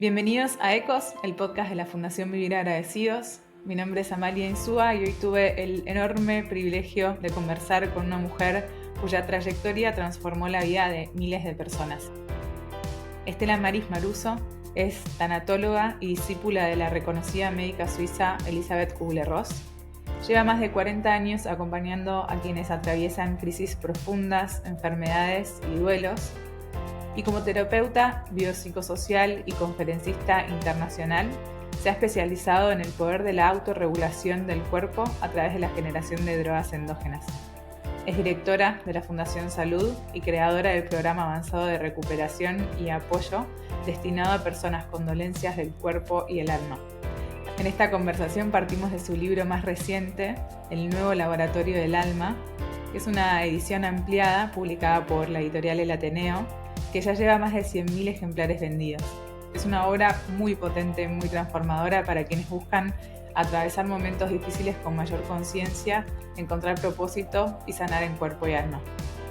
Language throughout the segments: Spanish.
Bienvenidos a Ecos, el podcast de la Fundación Vivir Agradecidos. Mi nombre es Amalia Insúa y hoy tuve el enorme privilegio de conversar con una mujer cuya trayectoria transformó la vida de miles de personas. Estela Maris Maruso es tanatóloga y discípula de la reconocida médica suiza Elisabeth Kübler-Ross. Lleva más de 40 años acompañando a quienes atraviesan crisis profundas, enfermedades y duelos. Y como terapeuta biopsicosocial y conferencista internacional, se ha especializado en el poder de la autorregulación del cuerpo a través de la generación de drogas endógenas. Es directora de la Fundación Salud y creadora del programa avanzado de recuperación y apoyo destinado a personas con dolencias del cuerpo y el alma. En esta conversación partimos de su libro más reciente, El nuevo laboratorio del alma, que es una edición ampliada publicada por la editorial El Ateneo, que ya lleva más de 100.000 ejemplares vendidos. Es una obra muy potente, muy transformadora para quienes buscan atravesar momentos difíciles con mayor conciencia, encontrar propósito y sanar en cuerpo y alma.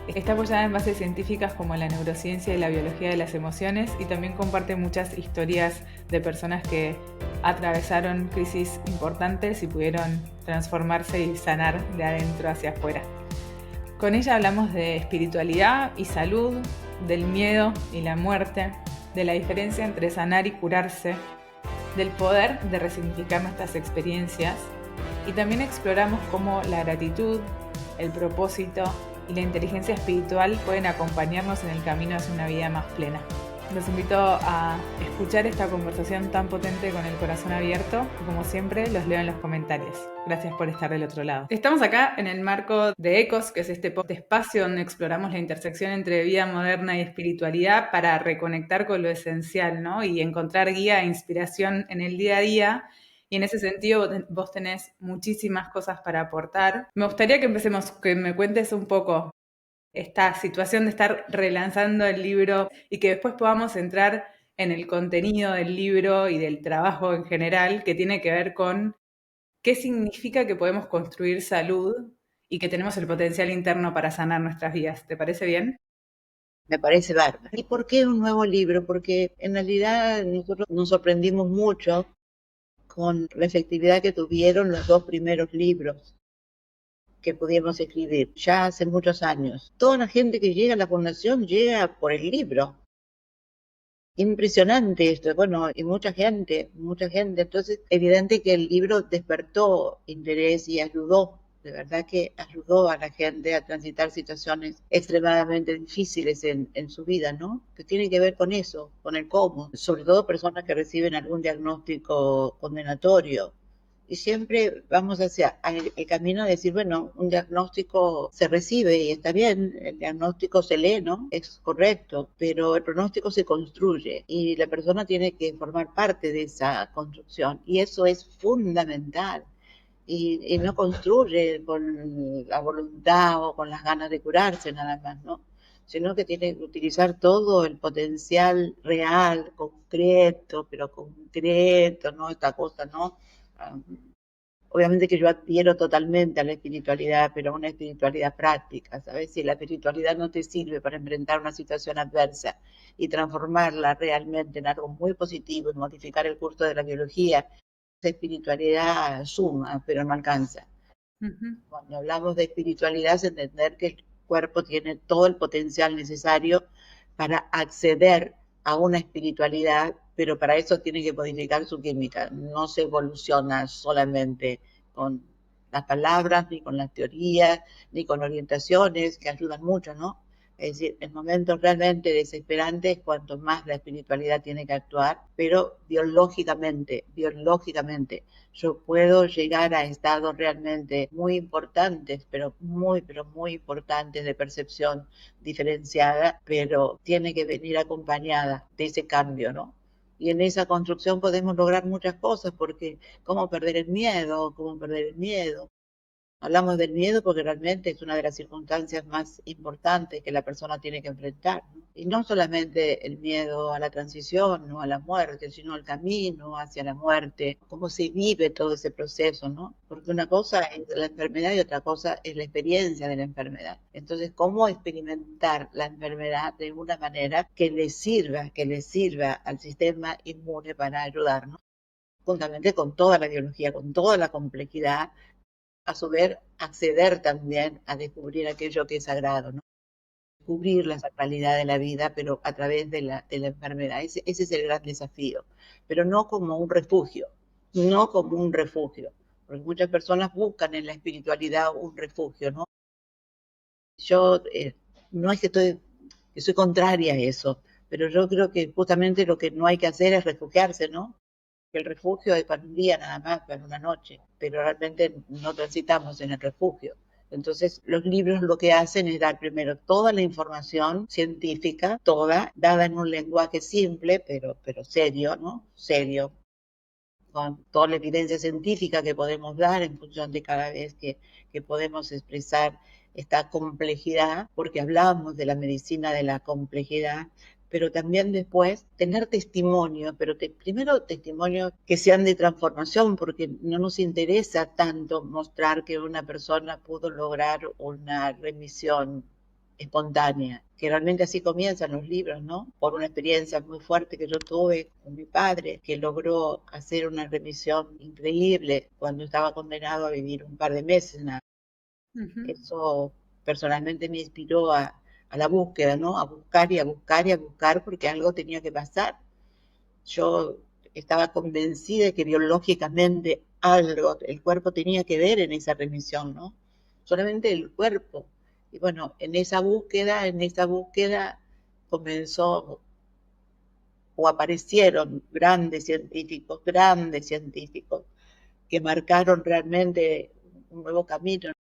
Está apoyada en bases científicas como la neurociencia y la biología de las emociones y también comparte muchas historias de personas que atravesaron crisis importantes y pudieron transformarse y sanar de adentro hacia afuera. Con ella hablamos de espiritualidad y salud, del miedo y la muerte, de la diferencia entre sanar y curarse, del poder de resignificar nuestras experiencias y también exploramos cómo la gratitud, el propósito y la inteligencia espiritual pueden acompañarnos en el camino hacia una vida más plena. Los invito a escuchar esta conversación tan potente con el corazón abierto y como siempre los leo en los comentarios. Gracias por estar del otro lado. Estamos acá en el marco de Ecos, que es este espacio donde exploramos la intersección entre vida moderna y espiritualidad para reconectar con lo esencial, ¿no? Y encontrar guía e inspiración en el día a día. Y en ese sentido vos tenés muchísimas cosas para aportar. Me gustaría que empecemos, que me cuentes un poco esta situación de estar relanzando el libro y que después podamos entrar en el contenido del libro y del trabajo en general, que tiene que ver con qué significa que podemos construir salud y que tenemos el potencial interno para sanar nuestras vidas. ¿Te parece bien? Me parece bárbaro. ¿Y por qué un nuevo libro? Porque en realidad nosotros nos sorprendimos mucho con la efectividad que tuvieron los dos primeros libros que pudimos escribir ya hace muchos años. Toda la gente que llega a la fundación llega por el libro. Impresionante esto, bueno, y mucha gente, mucha gente. Entonces, evidente que el libro despertó interés y ayudó, de verdad que ayudó a la gente a transitar situaciones extremadamente difíciles en su vida, ¿no? Que tiene que ver con eso, con el cómo, sobre todo personas que reciben algún diagnóstico condenatorio, y siempre vamos hacia el camino de decir, bueno, un diagnóstico se recibe y está bien, el diagnóstico se lee, ¿no? Es correcto, pero el pronóstico se construye y la persona tiene que formar parte de esa construcción y eso es fundamental. Y no construye con la voluntad o con las ganas de curarse nada más, ¿no? Sino que tiene que utilizar todo el potencial real, concreto, pero concreto, ¿no? Esta cosa, ¿no? Ah, obviamente que yo adhiero totalmente a la espiritualidad, pero a una espiritualidad práctica, ¿sabes? Si la espiritualidad no te sirve para enfrentar una situación adversa y transformarla realmente en algo muy positivo y modificar el curso de la biología, esa espiritualidad suma, pero no alcanza. Ujú. Cuando hablamos de espiritualidad es entender que el cuerpo tiene todo el potencial necesario para acceder a una espiritualidad, pero para eso tiene que modificar su química. No se evoluciona solamente con las palabras, ni con las teorías, ni con orientaciones que ayudan mucho, ¿no? Es decir, en momentos realmente desesperantes, cuanto más la espiritualidad tiene que actuar, pero biológicamente, yo puedo llegar a estados realmente muy importantes, pero muy importantes de percepción diferenciada, pero tiene que venir acompañada de ese cambio, ¿no? Y en esa construcción podemos lograr muchas cosas, porque cómo perder el miedo, Hablamos del miedo porque realmente es una de las circunstancias más importantes que la persona tiene que enfrentar, ¿no? Y no solamente el miedo a la transición o a la muerte, sino el camino hacia la muerte, cómo se vive todo ese proceso, ¿no? Porque una cosa es la enfermedad y otra cosa es la experiencia de la enfermedad. Entonces, cómo experimentar la enfermedad de una manera que le sirva al sistema inmune para ayudarnos, juntamente con toda la biología, con toda la complejidad, a su vez acceder también a descubrir aquello que es sagrado, ¿no? Descubrir la sacralidad de la vida, pero a través de la enfermedad. Ese es el gran desafío, pero no como un refugio, no como un refugio, porque muchas personas buscan en la espiritualidad un refugio, ¿no? Yo no es que soy contraria a eso, pero yo creo que justamente lo que no hay que hacer es refugiarse, ¿no? Que el refugio es para un día nada más, para una noche, pero realmente no transitamos en el refugio. Entonces, los libros lo que hacen es dar primero toda la información científica, toda, dada en un lenguaje simple, pero serio, ¿no? Serio, con toda la evidencia científica que podemos dar en función de cada vez que podemos expresar esta complejidad, porque hablamos de la medicina de la complejidad, pero también después tener testimonio, pero primero testimonios que sean de transformación, porque no nos interesa tanto mostrar que una persona pudo lograr una remisión espontánea, que realmente así comienzan los libros, ¿no? Por una experiencia muy fuerte que yo tuve con mi padre, que logró hacer una remisión increíble cuando estaba condenado a vivir un par de meses nada. Ujú. Eso personalmente me inspiró a la búsqueda, ¿no? A buscar y a buscar y a buscar porque algo tenía que pasar. Yo estaba convencida de que biológicamente algo, el cuerpo tenía que ver en esa remisión, ¿no? Solamente el cuerpo. Y bueno, en esa búsqueda comenzó o aparecieron grandes científicos que marcaron realmente un nuevo camino,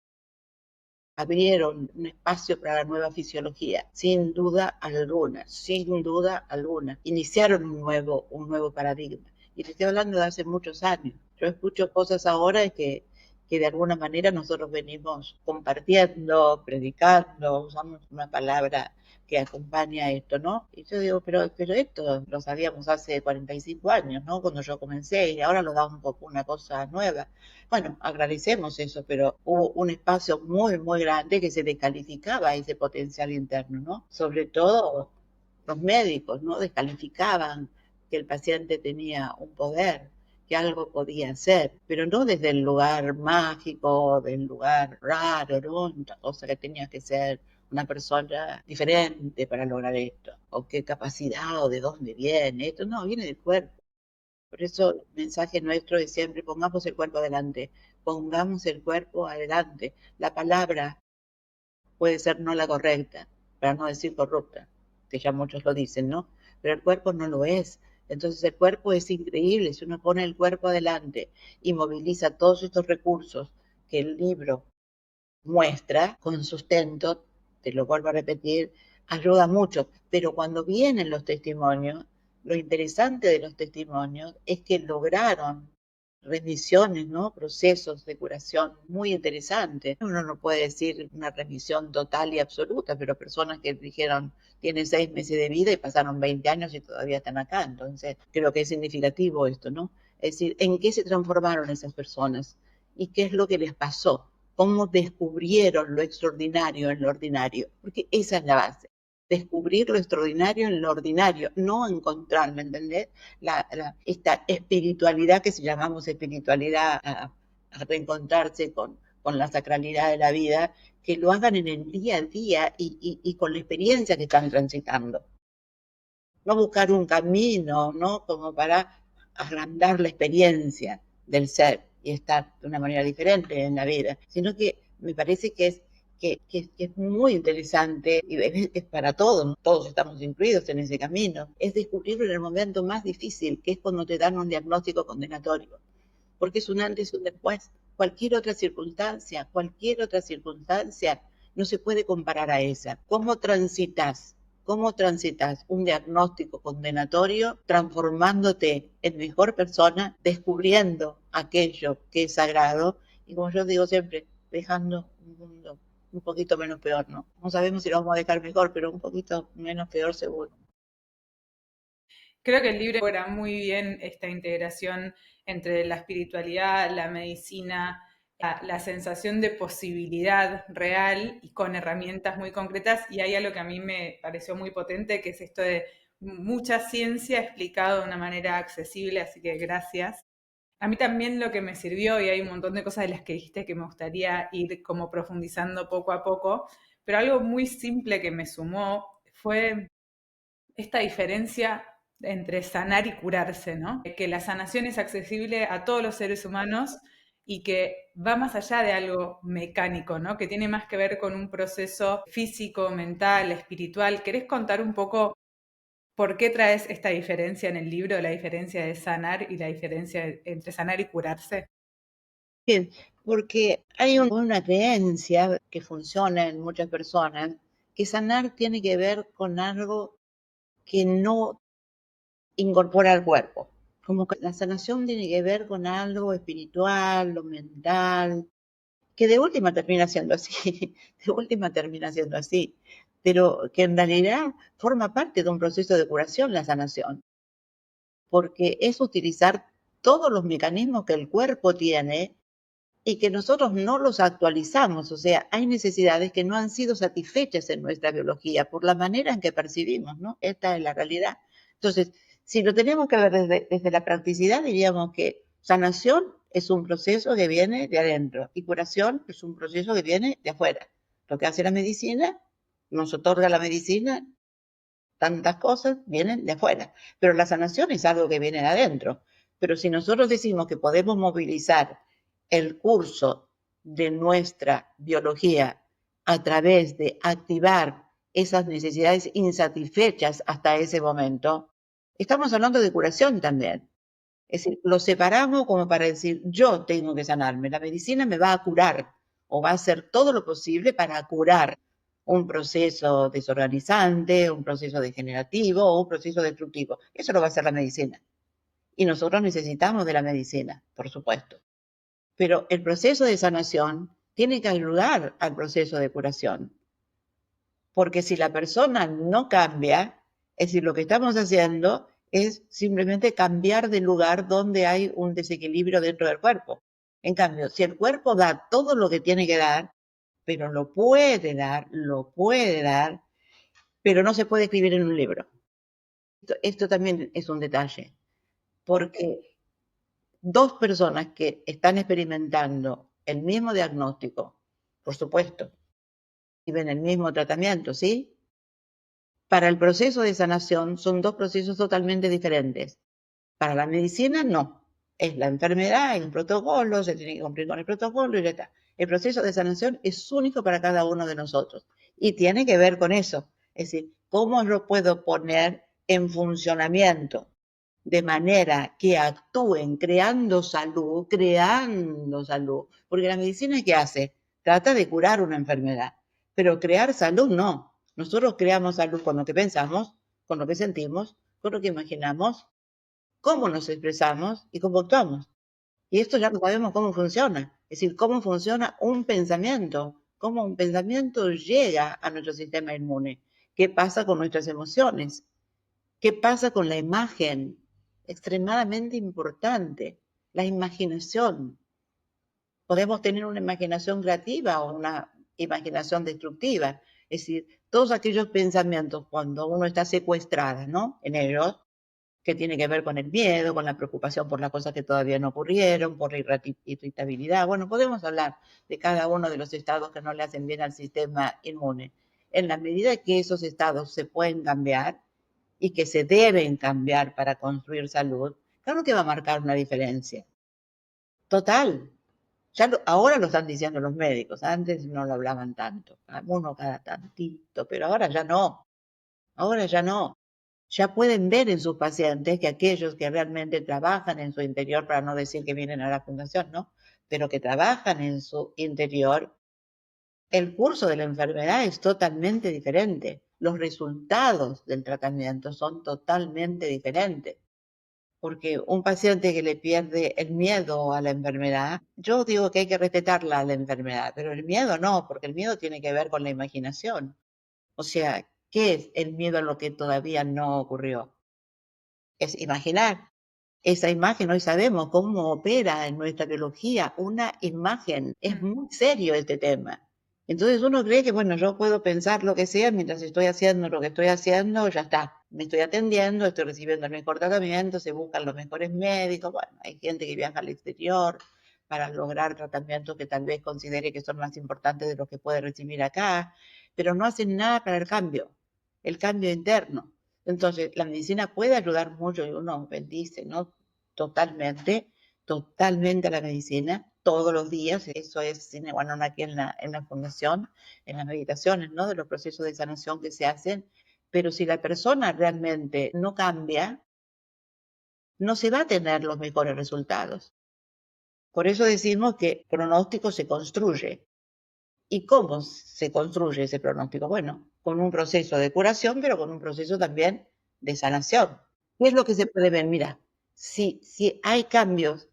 abrieron un espacio para la nueva fisiología, sin duda alguna, sin duda alguna. Iniciaron un nuevo paradigma. Y te estoy hablando de hace muchos años. Yo escucho cosas ahora que de alguna manera nosotros venimos compartiendo, predicando, usamos una palabra que acompaña esto, ¿no? Y yo digo, pero esto lo sabíamos hace 45 años, ¿no? Cuando yo comencé y ahora lo da un poco una cosa nueva. Bueno, agradecemos eso, pero hubo un espacio muy, muy grande que se descalificaba ese potencial interno, ¿no? Sobre todo los médicos, ¿no? Descalificaban que el paciente tenía un poder, que algo podía hacer, pero no desde el lugar mágico, del lugar raro, ¿no? Otra cosa que tenía que ser una persona diferente para lograr esto, o qué capacidad, o de dónde viene, esto no, viene del cuerpo. Por eso el mensaje nuestro es siempre pongamos el cuerpo adelante, pongamos el cuerpo adelante. La palabra puede ser no la correcta, para no decir corrupta, que ya muchos lo dicen, ¿no? Pero el cuerpo no lo es. Entonces el cuerpo es increíble, si uno pone el cuerpo adelante y moviliza todos estos recursos que el libro muestra con sustento, te lo vuelvo a repetir, ayuda mucho. Pero cuando vienen los testimonios, lo interesante de los testimonios es que lograron remisiones, ¿no? Procesos de curación muy interesantes. Uno no puede decir una remisión total y absoluta, pero personas que dijeron tienen 6 meses de vida y pasaron 20 años y todavía están acá. Entonces, creo que es significativo esto, ¿no? Es decir, ¿en qué se transformaron esas personas? ¿Y qué es lo que les pasó? ¿Cómo descubrieron lo extraordinario en lo ordinario? Porque esa es la base. Descubrir lo extraordinario en lo ordinario, no encontrar, ¿me entendés? Esta espiritualidad que si llamamos espiritualidad a reencontrarse con la sacralidad de la vida, que lo hagan en el día a día y con la experiencia que están transitando. No buscar un camino, ¿no? Como para agrandar la experiencia del ser y estar de una manera diferente en la vida, sino que me parece que es muy interesante y es para todos, ¿no? Todos estamos incluidos en ese camino, es descubrirlo en el momento más difícil, que es cuando te dan un diagnóstico condenatorio, porque es un antes y un después. Cualquier otra circunstancia no se puede comparar a esa. ¿Cómo transitas? ¿Cómo transitas un diagnóstico condenatorio transformándote en mejor persona, descubriendo aquello que es sagrado? Y como yo digo siempre, dejando un mundo un poquito menos peor, ¿no? No sabemos si lo vamos a dejar mejor, pero un poquito menos peor seguro. Creo que el libro logra muy bien esta integración entre la espiritualidad, la medicina, la sensación de posibilidad real y con herramientas muy concretas. Y hay algo que a mí me pareció muy potente, que es esto de mucha ciencia explicado de una manera accesible, así que gracias. A mí también lo que me sirvió, y hay un montón de cosas de las que dijiste que me gustaría ir como profundizando poco a poco, pero algo muy simple que me sumó fue esta diferencia entre sanar y curarse, ¿no? Que la sanación es accesible a todos los seres humanos y que va más allá de algo mecánico, ¿no? Que tiene más que ver con un proceso físico, mental, espiritual. ¿Querés contar un poco por qué traes esta diferencia en el libro, la diferencia de sanar y la diferencia entre sanar y curarse? Bien, porque hay una creencia que funciona en muchas personas, que sanar tiene que ver con algo que no incorpora al cuerpo. Como que la sanación tiene que ver con algo espiritual, lo mental, que de última termina siendo así, de última termina siendo así, pero que en realidad forma parte de un proceso de curación la sanación, porque es utilizar todos los mecanismos que el cuerpo tiene y que nosotros no los actualizamos, o sea, hay necesidades que no han sido satisfechas en nuestra biología por la manera en que percibimos, ¿no? Esta es la realidad. Entonces, si lo tenemos que ver desde la practicidad, diríamos que sanación es un proceso que viene de adentro y curación es un proceso que viene de afuera. Lo que hace la medicina, nos otorga la medicina, tantas cosas vienen de afuera, pero la sanación es algo que viene de adentro. Pero si nosotros decimos que podemos movilizar el curso de nuestra biología a través de activar esas necesidades insatisfechas hasta ese momento, estamos hablando de curación también. Es decir, lo separamos como para decir, yo tengo que sanarme, la medicina me va a curar o va a hacer todo lo posible para curar un proceso desorganizante, un proceso degenerativo o un proceso destructivo. Eso lo va a hacer la medicina. Y nosotros necesitamos de la medicina, por supuesto. Pero el proceso de sanación tiene que ayudar al proceso de curación. Porque si la persona no cambia, es decir, lo que estamos haciendo es simplemente cambiar de lugar donde hay un desequilibrio dentro del cuerpo. En cambio, si el cuerpo da todo lo que tiene que dar, pero lo puede dar, pero no se puede escribir en un libro. Esto también es un detalle, porque dos personas que están experimentando el mismo diagnóstico, por supuesto, y ven el mismo tratamiento, ¿sí? Para el proceso de sanación son dos procesos totalmente diferentes. Para la medicina, no. Es la enfermedad, hay un protocolo, se tiene que cumplir con el protocolo y ya está. El proceso de sanación es único para cada uno de nosotros y tiene que ver con eso. Es decir, ¿cómo lo puedo poner en funcionamiento de manera que actúen creando salud, creando salud? Porque la medicina, ¿qué hace? Trata de curar una enfermedad, pero crear salud no. Nosotros creamos salud con lo que pensamos, con lo que sentimos, con lo que imaginamos, cómo nos expresamos y cómo actuamos. Y esto ya no sabemos cómo funciona. Es decir, cómo funciona un pensamiento, cómo un pensamiento llega a nuestro sistema inmune, qué pasa con nuestras emociones, qué pasa con la imagen, extremadamente importante, la imaginación. Podemos tener una imaginación creativa o una imaginación destructiva. Es decir, todos aquellos pensamientos cuando uno está secuestrada, ¿no? En ellos, que tiene que ver con el miedo, con la preocupación por las cosas que todavía no ocurrieron, por la irritabilidad. Bueno, podemos hablar de cada uno de los estados que no le hacen bien al sistema inmune. En la medida que esos estados se pueden cambiar y que se deben cambiar para construir salud, claro que va a marcar una diferencia. Total. Ahora lo están diciendo los médicos, antes no lo hablaban tanto, uno cada tantito, pero ahora ya no, ahora ya no. Ya pueden ver en sus pacientes que aquellos que realmente trabajan en su interior, para no decir que vienen a la fundación, ¿no? Pero que trabajan en su interior, el curso de la enfermedad es totalmente diferente. Los resultados del tratamiento son totalmente diferentes. porque un paciente que le pierde el miedo a la enfermedad, yo digo que hay que respetarla a la enfermedad, pero el miedo no, porque el miedo tiene que ver con la imaginación. O sea, ¿qué es el miedo a lo que todavía no ocurrió? Es imaginar. Esa imagen, hoy sabemos cómo opera en nuestra biología una imagen. Es muy serio este tema. Entonces uno cree que, bueno, yo puedo pensar lo que sea mientras estoy haciendo lo que estoy haciendo, ya está. Me estoy atendiendo, estoy recibiendo el mejor tratamiento, se buscan los mejores médicos. Bueno, hay gente que viaja al exterior para lograr tratamientos que tal vez considere que son más importantes de los que puede recibir acá, pero no hacen nada para el cambio interno. Entonces, la medicina puede ayudar mucho y uno bendice, ¿no? Totalmente, totalmente a la medicina, todos los días. Eso es sine qua non aquí en la fundación, en las meditaciones, ¿no? De los procesos de sanación que se hacen. Pero si la persona realmente no cambia, no se va a tener los mejores resultados. Por eso decimos que el pronóstico se construye. ¿Y cómo se construye ese pronóstico? Bueno, con un proceso de curación, pero con un proceso también de sanación. ¿Qué es lo que se puede ver? Mira, si hay cambios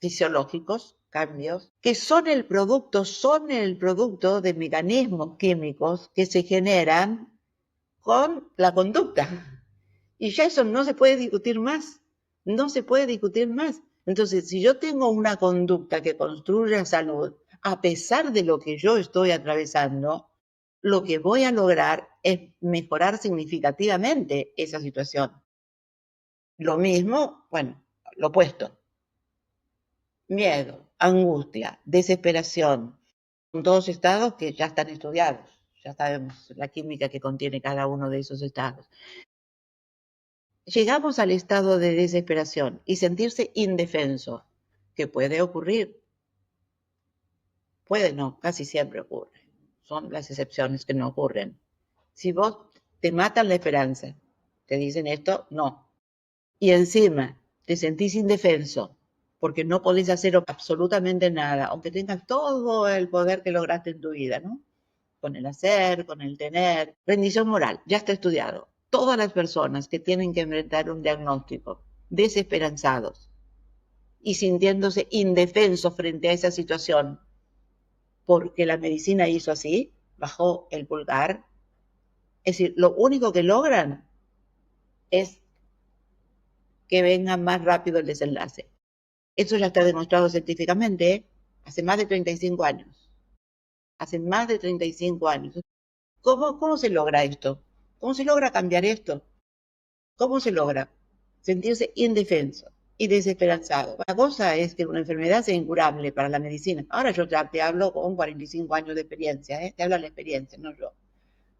fisiológicos, cambios que son el producto de mecanismos químicos que se generan con la conducta. Y ya eso no se puede discutir más, no se puede discutir más. Entonces, si yo tengo una conducta que construye salud, a pesar de lo que yo estoy atravesando, lo que voy a lograr es mejorar significativamente esa situación. Lo mismo, bueno, lo opuesto. Miedo, angustia, desesperación, son todos estados que ya están estudiados, ya sabemos la química que contiene cada uno de esos estados. Llegamos al estado de desesperación y sentirse indefenso, que puede ocurrir, puede no, casi siempre ocurre, son las excepciones que no ocurren. Si vos te matan la esperanza, te dicen esto, no, y encima te sentís indefenso porque no podés hacer absolutamente nada, aunque tengas todo el poder que lograste en tu vida, ¿no? Con el hacer, con el tener. Rendición moral, ya está estudiado. Todas las personas que tienen que enfrentar un diagnóstico desesperanzados y sintiéndose indefensos frente a esa situación, porque la medicina hizo así, bajó el pulgar, es decir, lo único que logran es que venga más rápido el desenlace. Eso ya está demostrado científicamente, ¿eh? Hace más de 35 años. Hace más de 35 años. ¿Cómo se logra esto? ¿Cómo se logra cambiar esto? ¿Cómo se logra? Sentirse indefenso y desesperanzado. Una cosa es que una enfermedad sea incurable para la medicina. Ahora yo ya te hablo con 45 años de experiencia, ¿eh? Te hablo la experiencia, no yo.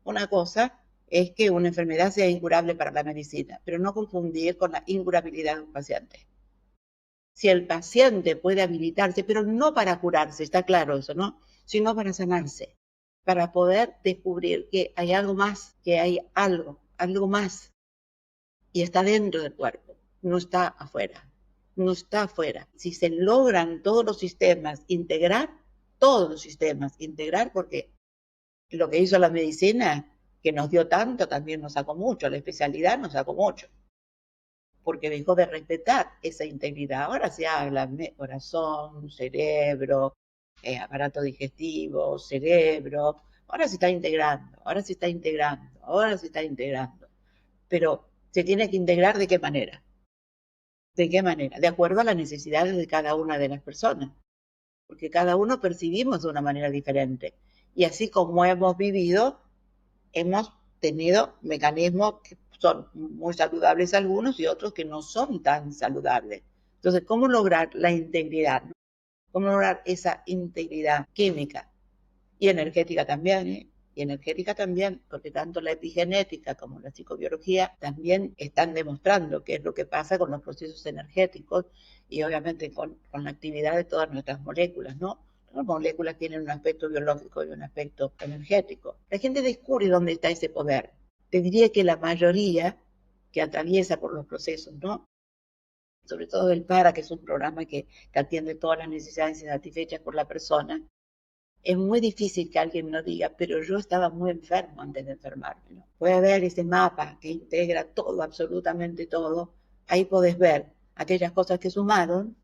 Una cosa es que una enfermedad sea incurable para la medicina, pero no confundir con la incurabilidad de un paciente. Si el paciente puede habilitarse, pero no para curarse, está claro eso, ¿no? Sino para sanarse, para poder descubrir que hay algo más, que hay algo más, y está dentro del cuerpo, no está afuera, no está afuera. Si se logran todos los sistemas integrar, porque lo que hizo la medicina, que nos dio tanto, también nos sacó mucho, la especialidad nos sacó mucho, porque dejó de respetar esa integridad. Ahora se habla de corazón, cerebro, aparato digestivo, cerebro. Ahora se está integrando, ahora se está integrando, ahora se está integrando. Pero se tiene que integrar ¿de qué manera? ¿De qué manera? De acuerdo a las necesidades de cada una de las personas, porque cada uno percibimos de una manera diferente. Y así como hemos vivido, hemos tenido mecanismos que son muy saludables algunos y otros que no son tan saludables. Entonces, ¿cómo lograr la integridad? ¿Cómo lograr esa integridad química y energética también? Y energética también, porque tanto la epigenética como la psicobiología también están demostrando qué es lo que pasa con los procesos energéticos y obviamente con la actividad de todas nuestras moléculas, ¿no? Las moléculas tienen un aspecto biológico y un aspecto energético. La gente descubre dónde está ese poder. Te diría que la mayoría que atraviesa por los procesos, ¿no? Sobre todo el PARA, que es un programa que atiende todas las necesidades insatisfechas por la persona, es muy difícil que alguien no diga, pero yo estaba muy enfermo antes de enfermarme, ¿no? Puede haber ese mapa que integra todo, absolutamente todo, ahí podés ver aquellas cosas que sumaron,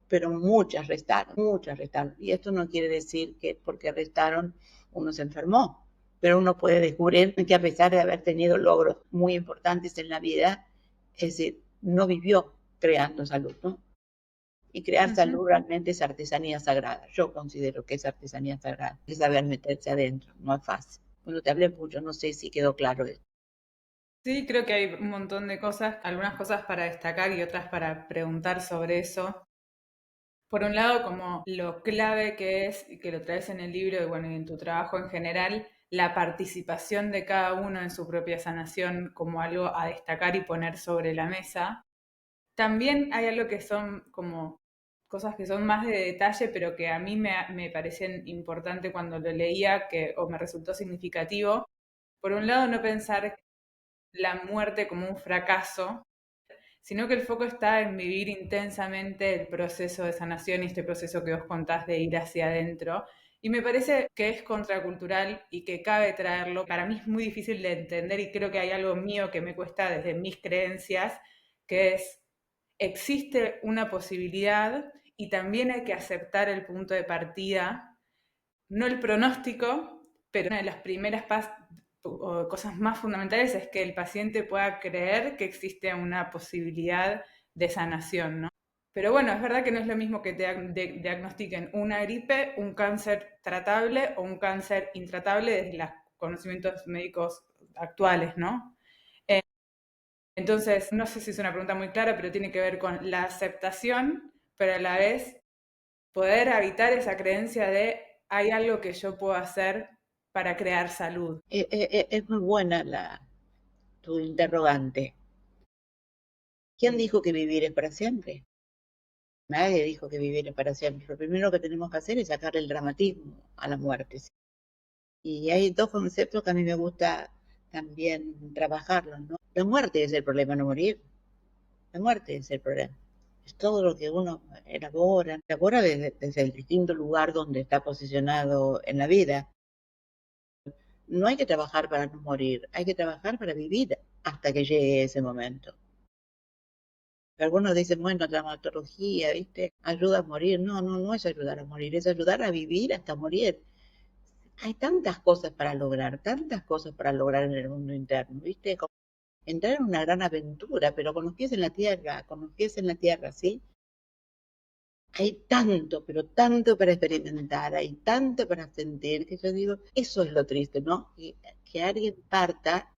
pero muchas restaron, muchas restaron. Y esto no quiere decir que porque restaron uno se enfermó, pero uno puede descubrir que a pesar de haber tenido logros muy importantes en la vida, es decir, no vivió creando salud, ¿no? Y crear salud realmente es artesanía sagrada. Yo considero que es artesanía sagrada. Es saber meterse adentro, no es fácil. Bueno, te hablé mucho, no sé si quedó claro esto. Sí, creo que hay un montón de cosas, algunas cosas para destacar y otras para preguntar sobre eso. Por un lado, como lo clave que es, y que lo traes en el libro y bueno, y en tu trabajo en general, la participación de cada uno en su propia sanación como algo a destacar y poner sobre la mesa. También hay algo que son como cosas que son más de detalle, pero que a mí me parecen importante cuando lo leía, que, o me resultó significativo. Por un lado, no pensar la muerte como un fracaso, sino que el foco está en vivir intensamente el proceso de sanación y este proceso que vos contás de ir hacia adentro. Y me parece que es contracultural y que cabe traerlo. Para mí es muy difícil de entender y creo que hay algo mío que me cuesta desde mis creencias, que es, existe una posibilidad y también hay que aceptar el punto de partida, no el pronóstico, pero una de las primeras o cosas más fundamentales es que el paciente pueda creer que existe una posibilidad de sanación, ¿no? Pero bueno, es verdad que no es lo mismo que te diagnostiquen una gripe, un cáncer tratable o un cáncer intratable desde los conocimientos médicos actuales, ¿no? Eh, entonces, no sé si es una pregunta muy clara, pero tiene que ver con la aceptación, pero a la vez poder habitar esa creencia de hay algo que yo puedo hacer para crear salud. Es muy buena tu interrogante. ¿Quién dijo que vivir es para siempre? Nadie dijo que vivir es para siempre. Lo primero que tenemos que hacer es sacar el dramatismo a la muerte. Y hay dos conceptos que a mí me gusta también trabajarlos, ¿no? La muerte es el problema, no morir. La muerte es el problema. Es todo lo que uno elabora desde el distinto lugar donde está posicionado en la vida. No hay que trabajar para no morir, hay que trabajar para vivir hasta que llegue ese momento. Algunos dicen, bueno, traumatología, ¿viste? Ayuda a morir. No, no, no es ayudar a morir, es ayudar a vivir hasta morir. Hay tantas cosas para lograr en el mundo interno, ¿viste? Como entrar en una gran aventura, pero con los pies en la tierra, con los pies en la tierra, ¿sí? Hay tanto, pero tanto para experimentar, hay tanto para sentir, que yo digo, eso es lo triste, ¿no? Que alguien parta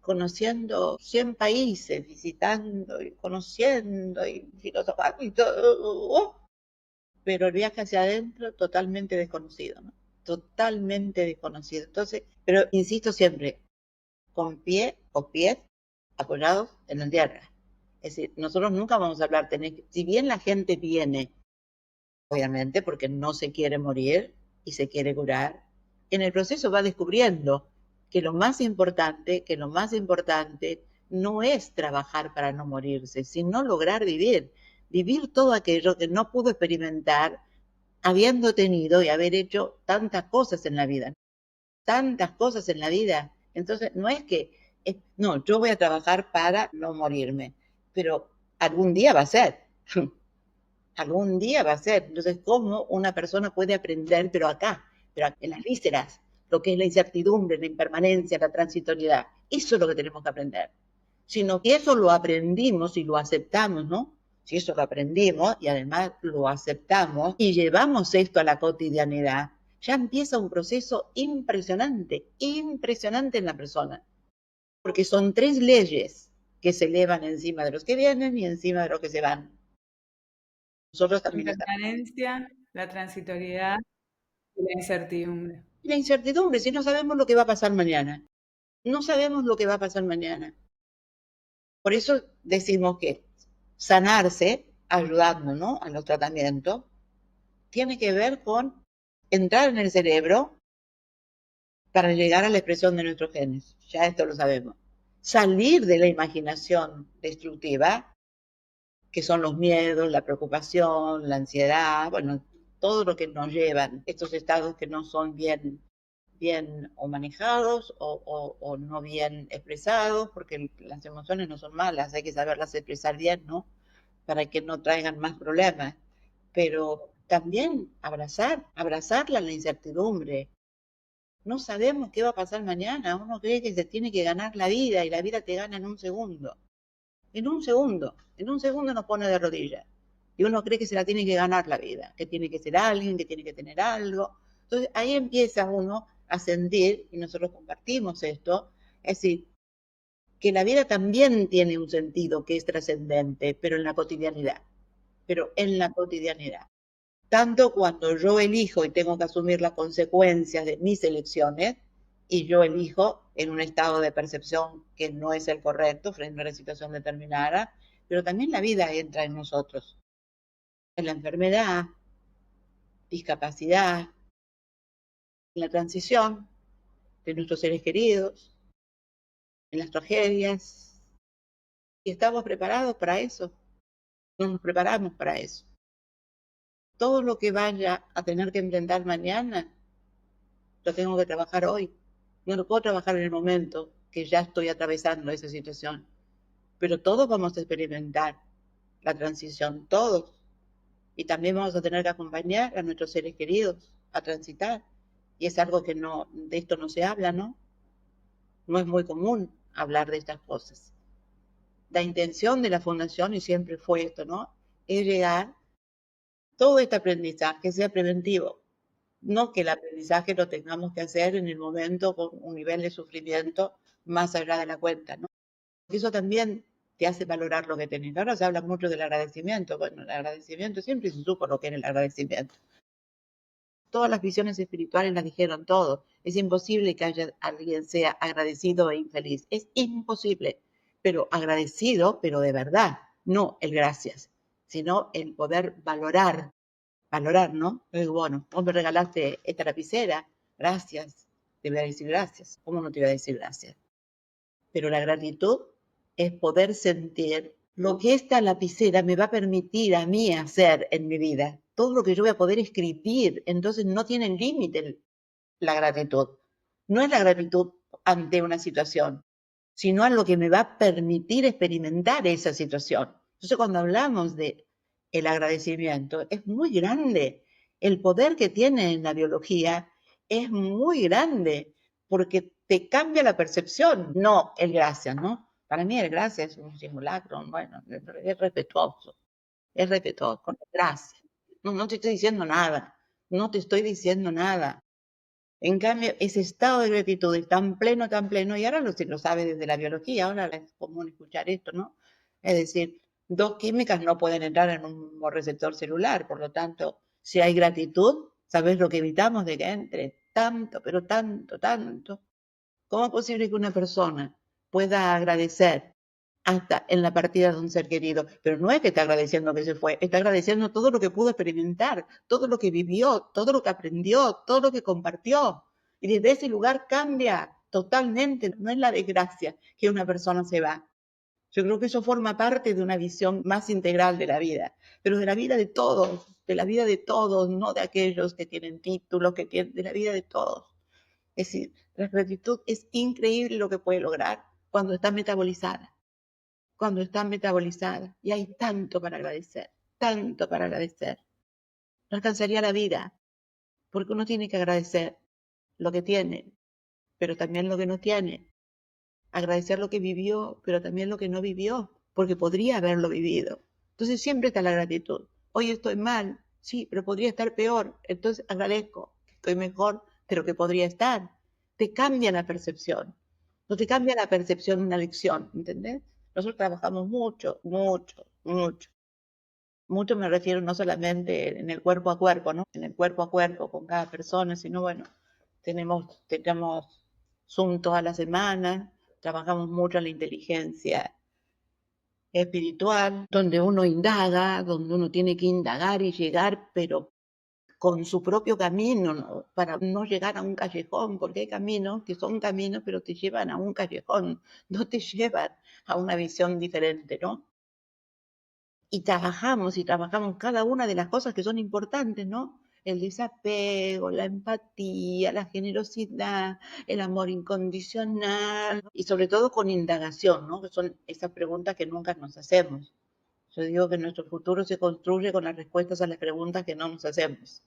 conociendo 100 países, visitando y conociendo y filosofando y todo, pero el viaje hacia adentro totalmente desconocido, ¿no? Totalmente desconocido. Entonces, pero insisto siempre, con pies apoyados en la tierra. Es decir, nosotros nunca vamos a hablar, si bien la gente viene, obviamente, porque no se quiere morir y se quiere curar, en el proceso va descubriendo que lo más importante no es trabajar para no morirse, sino lograr vivir todo aquello que no pudo experimentar habiendo tenido y haber hecho tantas cosas en la vida, tantas cosas en la vida. Entonces, no es que, no, yo voy a trabajar para no morirme, pero algún día va a ser. Algún día va a ser. Entonces, ¿cómo una persona puede aprender, pero en las vísceras, lo que es la incertidumbre, la impermanencia, la transitoriedad? Eso es lo que tenemos que aprender. Sino que eso lo aprendimos y lo aceptamos, ¿no? Si eso lo aprendimos y además lo aceptamos y llevamos esto a la cotidianidad, ya empieza un proceso impresionante, impresionante en la persona. Porque son tres leyes que se elevan encima de los que vienen y encima de los que se van. Nosotros La también estamos. impermanencia, la transitoriedad y la incertidumbre. La incertidumbre, si no sabemos lo que va a pasar mañana. No sabemos lo que va a pasar mañana. Por eso decimos que sanarse, ayudando, ¿no?, a los tratamientos, tiene que ver con entrar en el cerebro para llegar a la expresión de nuestros genes. Ya esto lo sabemos. Salir de la imaginación destructiva, que son los miedos, la preocupación, la ansiedad, bueno, todo lo que nos llevan, estos estados que no son bien bien o manejados o no bien expresados, porque las emociones no son malas, hay que saberlas expresar bien, ¿no? Para que no traigan más problemas. Pero también abrazarla la incertidumbre. No sabemos qué va a pasar mañana. Uno cree que se tiene que ganar la vida y la vida te gana en un segundo. En un segundo nos pone de rodillas. Y uno cree que se la tiene que ganar la vida, que tiene que ser alguien, que tiene que tener algo. Entonces ahí empieza uno a sentir, y nosotros compartimos esto, es decir, que la vida también tiene un sentido que es trascendente, pero en la cotidianidad. Pero en la cotidianidad. Tanto cuando yo elijo y tengo que asumir las consecuencias de mis elecciones, y yo elijo en un estado de percepción que no es el correcto frente a una situación determinada, pero también la vida entra en nosotros, en la enfermedad, discapacidad, en la transición de nuestros seres queridos, en las tragedias, y estamos preparados para eso, no nos preparamos para eso. Todo lo que vaya a tener que enfrentar mañana, lo tengo que trabajar hoy. No lo puedo trabajar en el momento que ya estoy atravesando esa situación. Pero todos vamos a experimentar la transición, todos. Y también vamos a tener que acompañar a nuestros seres queridos a transitar. Y es algo que no, de esto no se habla, ¿no? No es muy común hablar de estas cosas. La intención de la fundación, y siempre fue esto, ¿no? Es llegar todo este aprendizaje sea preventivo. No que el aprendizaje lo tengamos que hacer en el momento con un nivel de sufrimiento más allá de la cuenta, ¿no? Eso también te hace valorar lo que tenés. Ahora se habla mucho del agradecimiento. Bueno, el agradecimiento siempre se supo lo que era el agradecimiento. Todas las visiones espirituales las dijeron todo. Es imposible que haya alguien sea agradecido e infeliz. Es imposible. Pero agradecido, pero de verdad. No el gracias, sino el poder valorar, ¿no? Bueno, vos me regalaste esta lapicera, gracias, te voy a decir gracias. ¿Cómo no te voy a decir gracias? Pero la gratitud es poder sentir lo que esta lapicera me va a permitir a mí hacer en mi vida, todo lo que yo voy a poder escribir, entonces no tiene límite la gratitud. No es la gratitud ante una situación, sino a lo que me va a permitir experimentar esa situación. Entonces, cuando hablamos de el agradecimiento, es muy grande. El poder que tiene en la biología es muy grande porque te cambia la percepción, no el gracias, ¿no? Para mí el gracias es un simulacro, bueno, es respetuoso, con el gracias. No, no te estoy diciendo nada, no te estoy diciendo nada. En cambio, ese estado de gratitud es tan pleno, y ahora lo sabe desde la biología, ahora es común escuchar esto, ¿no? Es decir, dos químicas no pueden entrar en un mismo receptor celular, por lo tanto, si hay gratitud, ¿sabes lo que evitamos de que entre? Tanto, pero tanto, tanto. ¿Cómo es posible que una persona pueda agradecer hasta en la partida de un ser querido? Pero no es que está agradeciendo que se fue, está agradeciendo todo lo que pudo experimentar, todo lo que vivió, todo lo que aprendió, todo lo que compartió. Y desde ese lugar cambia totalmente, no es la desgracia que una persona se va. Yo creo que eso forma parte de una visión más integral de la vida, pero de la vida de todos, de la vida de todos, no de aquellos que tienen títulos, de la vida de todos. Es decir, la gratitud es increíble lo que puede lograr cuando está metabolizada, cuando está metabolizada. Y hay tanto para agradecer, tanto para agradecer. No alcanzaría la vida, porque uno tiene que agradecer lo que tiene, pero también lo que no tiene. Agradecer lo que vivió, pero también lo que no vivió, porque podría haberlo vivido. Entonces siempre está la gratitud. Hoy estoy mal, sí, pero podría estar peor. Entonces agradezco que estoy mejor de lo que podría estar. Te cambia la percepción. No te cambia la percepción una lección, ¿entendés? Nosotros trabajamos mucho, mucho, mucho. Mucho me refiero no solamente en el cuerpo a cuerpo, ¿no? En el cuerpo a cuerpo con cada persona, sino bueno, tenemos Zoom toda la semana, trabajamos mucho en la inteligencia espiritual, donde uno indaga, donde uno tiene que indagar y llegar, pero con su propio camino, ¿no? Para no llegar a un callejón, porque hay caminos que son caminos, pero te llevan a un callejón, no te llevan a una visión diferente, ¿no? Y trabajamos cada una de las cosas que son importantes, ¿no? el desapego, la empatía, la generosidad, el amor incondicional y sobre todo con indagación, ¿no? Que son esas preguntas que nunca nos hacemos. Yo digo que nuestro futuro se construye con las respuestas a las preguntas que no nos hacemos,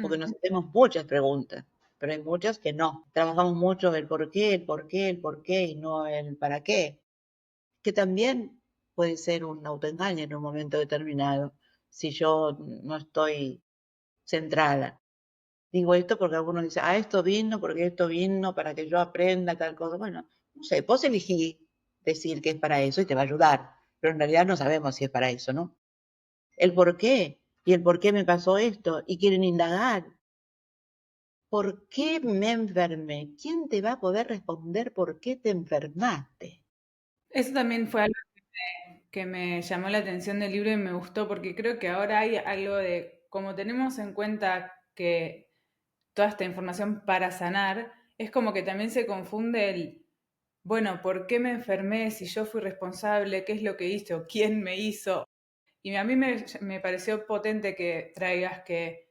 porque nos hacemos muchas preguntas, pero hay muchas que no. Trabajamos mucho el por qué, el por qué, el por qué y no el para qué, que también puede ser un autoengaño en un momento determinado si yo no estoy centrada. Digo esto porque algunos dicen, esto vino porque esto vino para que yo aprenda tal cosa. Bueno, no sé, vos elegí decir que es para eso y te va a ayudar, pero en realidad no sabemos si es para eso, ¿no? El por qué, y el por qué me pasó esto, y quieren indagar. ¿Por qué me enfermé? ¿Quién te va a poder responder por qué te enfermaste? Eso también fue algo que me llamó la atención del libro y me gustó porque creo que ahora hay algo de, como tenemos en cuenta que toda esta información para sanar, es como que también se confunde el, bueno, ¿por qué me enfermé? Si yo fui responsable, ¿qué es lo que hice o quién me hizo? Y a mí me pareció potente que traigas que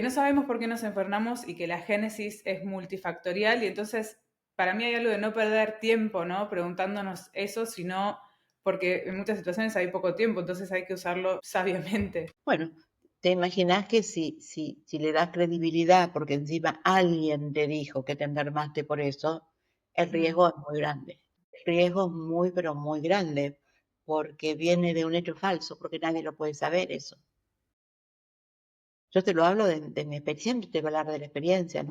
no sabemos por qué nos enfermamos y que la génesis es multifactorial y entonces para mí hay algo de no perder tiempo, ¿no? Preguntándonos eso, sino porque en muchas situaciones hay poco tiempo, entonces hay que usarlo sabiamente. Bueno, te imaginas que si le das credibilidad porque encima alguien te dijo que te enfermaste por eso, el riesgo es muy grande. El riesgo es muy, pero muy grande porque viene de un hecho falso, porque nadie lo puede saber eso. Yo te lo hablo de mi experiencia, siempre te voy a hablar de la experiencia, ¿no?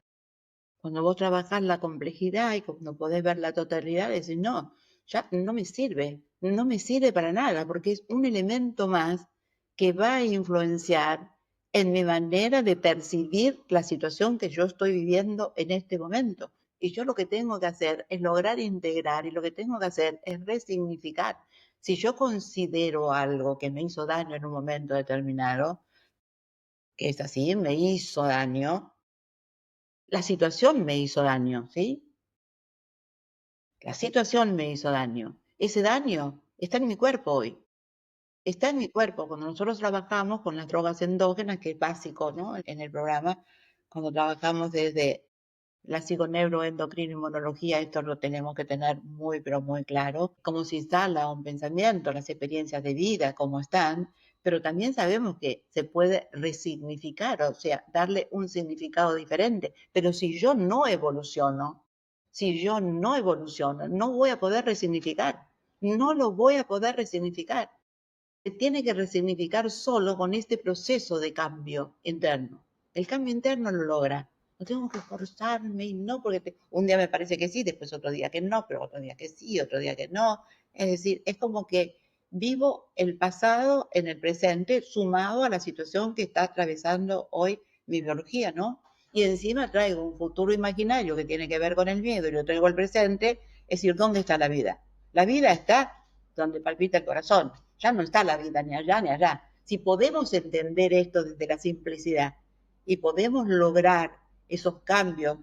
Cuando vos trabajás la complejidad y cuando podés ver la totalidad, decís, no, ya no me sirve para nada, porque es un elemento más que va a influenciar en mi manera de percibir la situación que yo estoy viviendo en este momento. Y yo lo que tengo que hacer es lograr integrar y lo que tengo que hacer es resignificar. Si yo considero algo que me hizo daño en un momento determinado, que es así, me hizo daño, la situación me hizo daño, ¿sí? La situación me hizo daño. Ese daño está en mi cuerpo hoy. Está en mi cuerpo. Cuando nosotros trabajamos con las drogas endógenas, que es básico, ¿no? En el programa, cuando trabajamos desde la psiconeuroendocrinoinmunología, esto lo tenemos que tener muy, pero muy claro, cómo se instala un pensamiento, las experiencias de vida, cómo están, pero también sabemos que se puede resignificar, o sea, darle un significado diferente. Pero si yo no evoluciono, no voy a poder resignificar, no lo voy a poder resignificar. Se tiene que resignificar solo con este proceso de cambio interno. El cambio interno lo logra. No tengo que esforzarme y no, porque un día me parece que sí, después otro día que no, pero otro día que sí, otro día que no. Es decir, es como que vivo el pasado en el presente sumado a la situación que está atravesando hoy mi biología, ¿no? Y encima traigo un futuro imaginario que tiene que ver con el miedo y lo traigo al presente. Es decir, ¿dónde está la vida? La vida está donde palpita el corazón. Ya no está la vida ni allá ni allá. Si podemos entender esto desde la simplicidad y podemos lograr esos cambios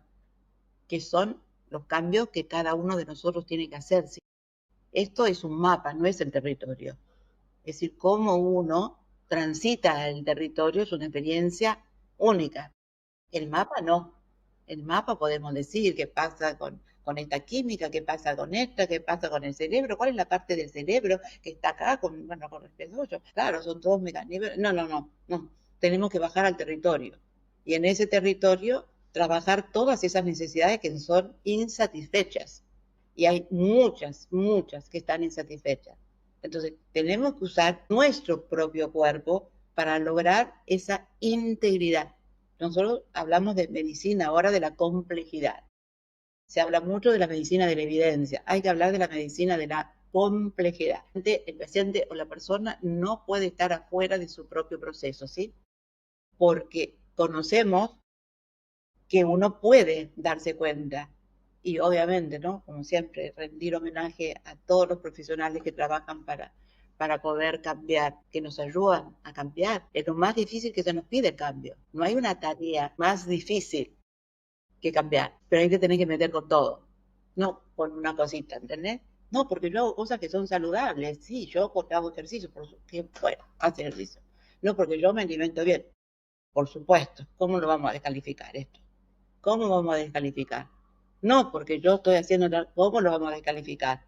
que son los cambios que cada uno de nosotros tiene que hacer. Esto es un mapa, no es el territorio. Es decir, cómo uno transita el territorio es una experiencia única. El mapa no. El mapa podemos decir qué pasa con esta química, qué pasa con esta, qué pasa con el cerebro, cuál es la parte del cerebro que está acá con, bueno, con respecto a eso. Claro, son todos mecanismos. No. Tenemos que bajar al territorio. Y en ese territorio trabajar todas esas necesidades que son insatisfechas. Y hay muchas que están insatisfechas. Entonces, tenemos que usar nuestro propio cuerpo para lograr esa integridad. Nosotros hablamos de medicina ahora de la complejidad. Se habla mucho de la medicina de la evidencia. Hay que hablar de la medicina de la complejidad. El paciente o la persona no puede estar afuera de su propio proceso, ¿sí? Porque conocemos que uno puede darse cuenta. Y obviamente, ¿no? Como siempre, rendir homenaje a todos los profesionales que trabajan para poder cambiar, que nos ayudan a cambiar. Es lo más difícil que se nos pide el cambio. No hay una tarea más difícil que cambiar, pero hay que tener que meter con todo, no con una cosita, ¿entendés? No, porque yo hago cosas que son saludables, sí, yo porque hago ejercicio, porque bueno, hace ejercicio. No, porque yo me alimento bien. por supuesto. ¿Cómo lo vamos a descalificar esto? ¿Cómo vamos a descalificar? No, porque yo estoy haciendo tal, ¿cómo lo vamos a descalificar?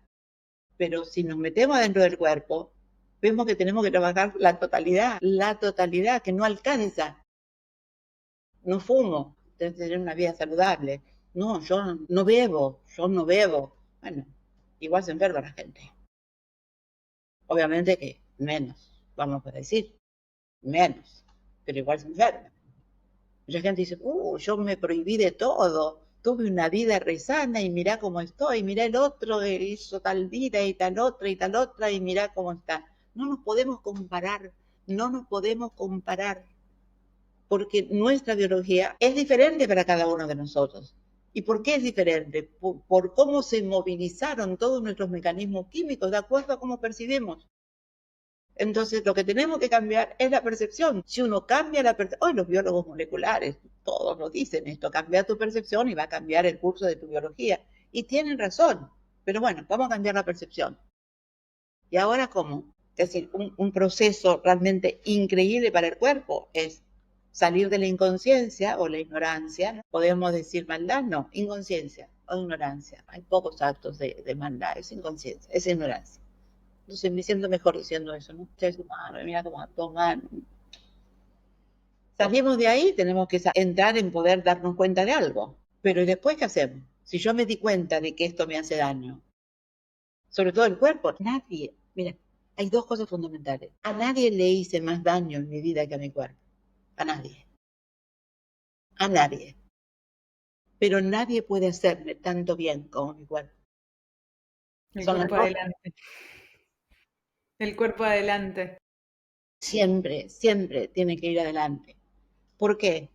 Pero si nos metemos dentro del cuerpo, vemos que tenemos que trabajar la totalidad que no alcanza. No fumo, tengo que tener una vida saludable. No, yo no bebo. Bueno, igual se enferma la gente. Obviamente que menos, vamos a decir, menos, pero igual se enferma. Mucha gente dice, yo me prohibí de todo, tuve una vida re sana y mirá cómo estoy, mirá el otro que hizo tal vida y tal otra y mirá cómo está. No nos podemos comparar, no nos podemos comparar, porque nuestra biología es diferente para cada uno de nosotros. ¿Y por qué es diferente? Por cómo se movilizaron todos nuestros mecanismos químicos de acuerdo a cómo percibimos. Entonces, lo que tenemos que cambiar es la percepción. Si uno cambia la percepción, hoy los biólogos moleculares, todos lo dicen esto, cambia tu percepción y va a cambiar el curso de tu biología. Y tienen razón, pero bueno, vamos a cambiar la percepción. ¿Y ahora cómo? Es decir, un proceso realmente increíble para el cuerpo es salir de la inconsciencia o la ignorancia. ¿No? Podemos decir maldad, no, inconsciencia o ignorancia. Hay pocos actos de maldad, es inconsciencia, es ignorancia. Entonces me siento mejor diciendo eso, ¿no? Ustedes, mira cómo toman. Salimos de ahí, tenemos que entrar en poder darnos cuenta de algo. Pero ¿y después qué hacemos? Si yo me di cuenta de que esto me hace daño, sobre todo el cuerpo, nadie, mira, hay dos cosas fundamentales. A nadie le hice más daño en mi vida que a mi cuerpo. A nadie. A nadie. Pero nadie puede hacerme tanto bien como mi cuerpo. El Son las cuerpo dos. adelante. El cuerpo adelante. Siempre, siempre tiene que ir adelante. ¿Por qué?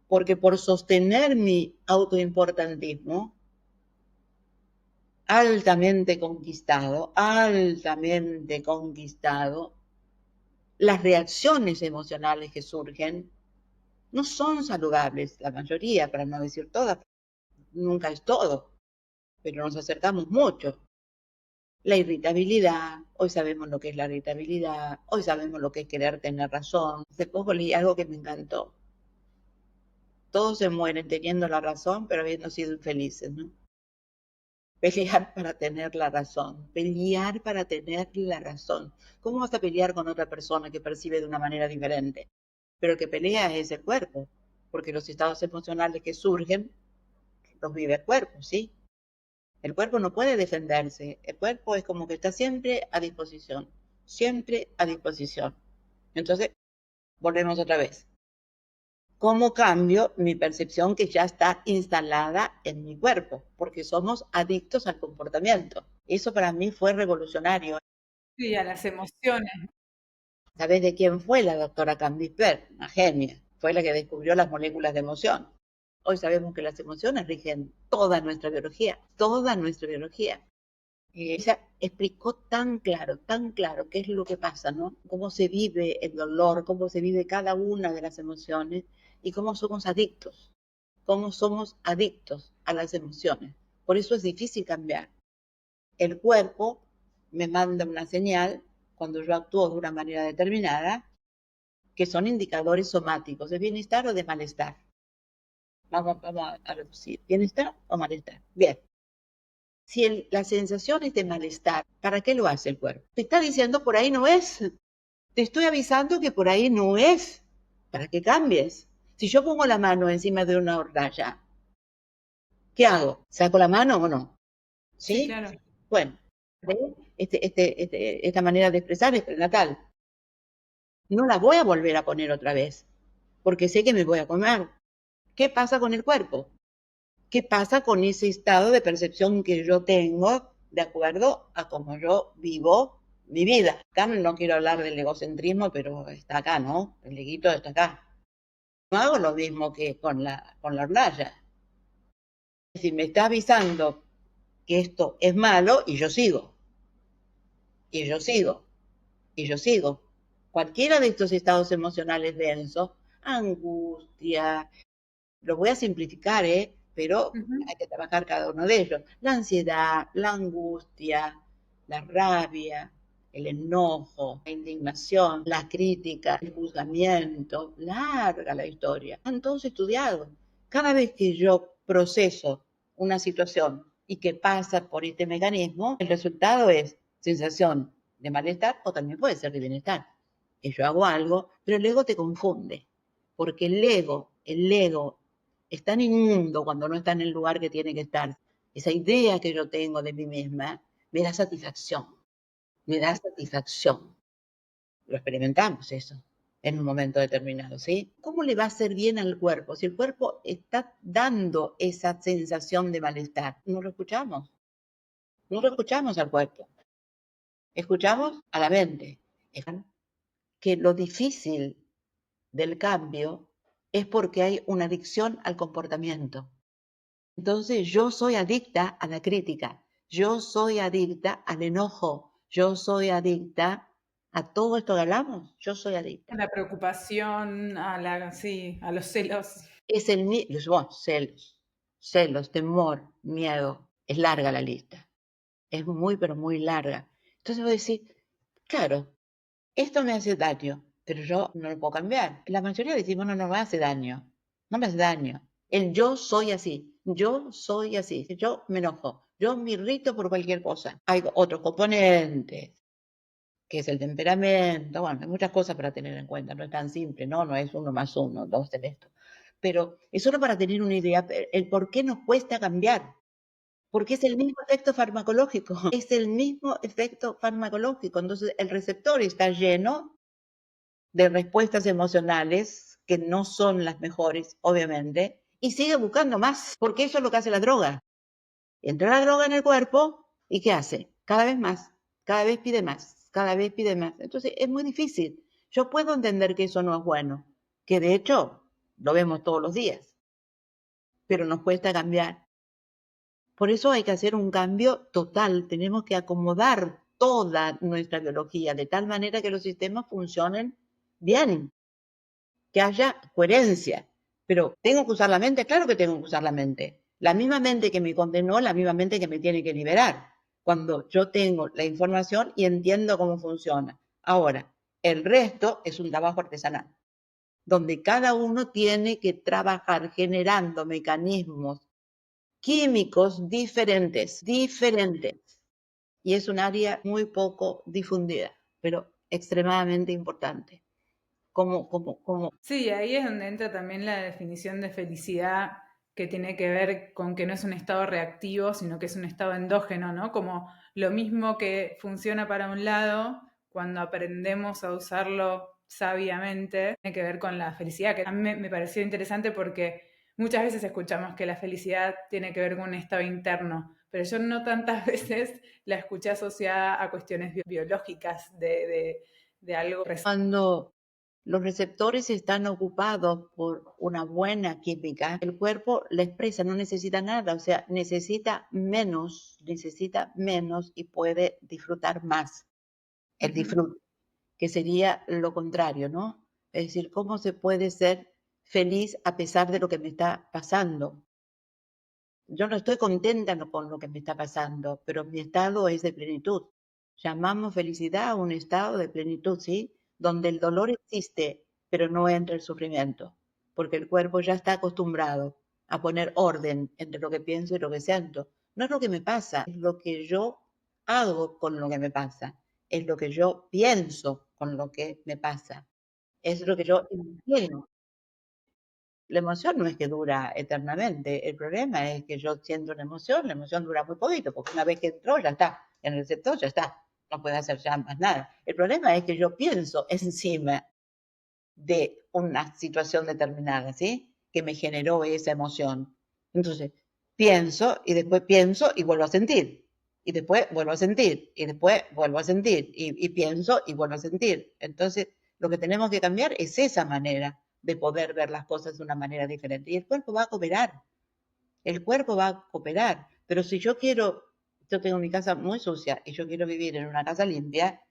Porque por sostener mi autoimportantismo, altamente conquistado, las reacciones emocionales que surgen no son saludables, la mayoría, para no decir todas, nunca es todo, pero nos acercamos mucho. La irritabilidad, hoy sabemos lo que es la irritabilidad, hoy sabemos lo que es querer tener razón. Hace poco leí algo que me encantó. Todos se mueren teniendo la razón, pero habiendo sido infelices, ¿no? Pelear para tener la razón, pelear para tener la razón. ¿Cómo vas a pelear con otra persona que percibe de una manera diferente? Pero el que pelea es el cuerpo, porque los estados emocionales que surgen los vive el cuerpo, ¿sí? El cuerpo no puede defenderse, el cuerpo es como que está siempre a disposición, siempre a disposición. Entonces, volvemos otra vez. ¿Cómo cambio mi percepción que ya está instalada en mi cuerpo? Porque somos adictos al comportamiento. Eso para mí fue revolucionario. Sí, a las emociones. ¿Sabés de quién fue la doctora Candice Pert? Una genia. Fue la que descubrió las moléculas de emoción. Hoy sabemos que las emociones rigen toda nuestra biología, toda nuestra biología. Ella explicó tan claro qué es lo que pasa, ¿no? Cómo se vive el dolor, cómo se vive cada una de las emociones y cómo somos adictos a las emociones. Por eso es difícil cambiar. El cuerpo me manda una señal cuando yo actúo de una manera determinada, que son indicadores somáticos de bienestar o de malestar. Vamos a reducir, bienestar o malestar. Bien. Si la sensación es de malestar, ¿para qué lo hace el cuerpo? Te está diciendo por ahí no es. Te estoy avisando que por ahí no es. Para que cambies. Si yo pongo la mano encima de una hornalla, ¿qué hago? ¿Saco la mano o no? Sí, ¿Sí? claro. Bueno, esta manera de expresar es prenatal. No la voy a volver a poner otra vez, porque sé que me voy a comer. ¿Qué pasa con el cuerpo? ¿Qué pasa con ese estado de percepción que yo tengo de acuerdo a cómo yo vivo mi vida? Acá no quiero hablar del egocentrismo, pero está acá, ¿no? El eguito está acá. No hago lo mismo que con la hornalla. Es decir, me está avisando que esto es malo y yo sigo, y yo sigo, y yo sigo. Cualquiera de estos estados emocionales densos, angustia, los voy a simplificar, pero hay que trabajar cada uno de ellos. La ansiedad, la angustia, la rabia, el enojo, la indignación, la crítica, el juzgamiento, larga la historia. Han todos estudiados. Cada vez que yo proceso una situación y que pasa por este mecanismo, el resultado es sensación de malestar o también puede ser de bienestar. Que yo hago algo, pero el ego te confunde, porque el ego es tan inmundo cuando no está en el lugar que tiene que estar. Esa idea que yo tengo de mí misma me da satisfacción, me da satisfacción. Lo experimentamos eso en un momento determinado, ¿sí? ¿Cómo le va a hacer bien al cuerpo? Si el cuerpo está dando esa sensación de malestar, no lo escuchamos, no lo escuchamos al cuerpo, escuchamos a la mente. Que lo difícil del cambio es porque hay una adicción al comportamiento. Entonces yo soy adicta a la crítica, yo soy adicta al enojo, yo soy adicta a todo esto que hablamos, yo soy adicta. La preocupación, sí, a los celos. Es el bueno, celos, temor, miedo, es larga la lista, es muy pero muy larga. Entonces voy a decir, claro, esto me hace daño, pero yo no lo puedo cambiar. La mayoría decimos, no me hace daño, no me hace daño. El yo soy así, yo me enojo, yo me irrito por cualquier cosa. Hay otros componentes, que es el temperamento, bueno, hay muchas cosas para tener en cuenta, no es tan simple, no es 1 más 1, 2 en esto. Pero es solo para tener una idea, el por qué nos cuesta cambiar. Porque es el mismo efecto farmacológico, es el mismo efecto farmacológico. Entonces, el receptor está lleno de respuestas emocionales que no son las mejores, obviamente, y sigue buscando más, porque eso es lo que hace la droga. Entra la droga en el cuerpo y ¿qué hace? Cada vez más, cada vez pide más, cada vez pide más. Entonces es muy difícil. Yo puedo entender que eso no es bueno, que de hecho lo vemos todos los días, pero nos cuesta cambiar. Por eso hay que hacer un cambio total, tenemos que acomodar toda nuestra biología de tal manera que los sistemas funcionen bien, que haya coherencia. Pero ¿tengo que usar la mente? Claro que tengo que usar la mente. La misma mente que me condenó, la misma mente que me tiene que liberar. Cuando yo tengo la información y entiendo cómo funciona. Ahora, el resto es un trabajo artesanal, donde cada uno tiene que trabajar generando mecanismos químicos diferentes. Y es un área muy poco difundida, pero extremadamente importante. Como Sí, ahí es donde entra también la definición de felicidad que tiene que ver con que no es un estado reactivo, sino que es un estado endógeno, ¿no? Como lo mismo que funciona para un lado, cuando aprendemos a usarlo sabiamente, tiene que ver con la felicidad, que a mí me pareció interesante porque muchas veces escuchamos que la felicidad tiene que ver con un estado interno, pero yo no tantas veces la escuché asociada a cuestiones biológicas de algo. cuando los receptores están ocupados por una buena química, el cuerpo la expresa, no necesita nada, o sea, necesita menos y puede disfrutar más. El disfrute, que sería lo contrario, ¿no? Es decir, ¿cómo se puede ser feliz a pesar de lo que me está pasando? Yo no estoy contenta con lo que me está pasando, pero mi estado es de plenitud. Llamamos felicidad a un estado de plenitud, ¿sí? Donde el dolor existe, pero no entra el sufrimiento, porque el cuerpo ya está acostumbrado a poner orden entre lo que pienso y lo que siento. No es lo que me pasa, es lo que yo hago con lo que me pasa, es lo que yo pienso con lo que me pasa, es lo que yo imagino. La emoción no es que dura eternamente, el problema es que yo siento una emoción, la emoción dura muy poquito, porque una vez que entró ya está, en el receptor ya está, no puede hacer ya más nada. El problema es que yo pienso encima de una situación determinada, ¿sí? Que me generó esa emoción. Entonces, pienso y vuelvo a sentir, y después vuelvo a sentir, y después vuelvo a sentir, y pienso y vuelvo a sentir. Entonces, lo que tenemos que cambiar es esa manera de poder ver las cosas de una manera diferente. Y el cuerpo va a cooperar, el cuerpo va a cooperar. Pero si yo tengo mi casa muy sucia y yo quiero vivir en una casa limpia,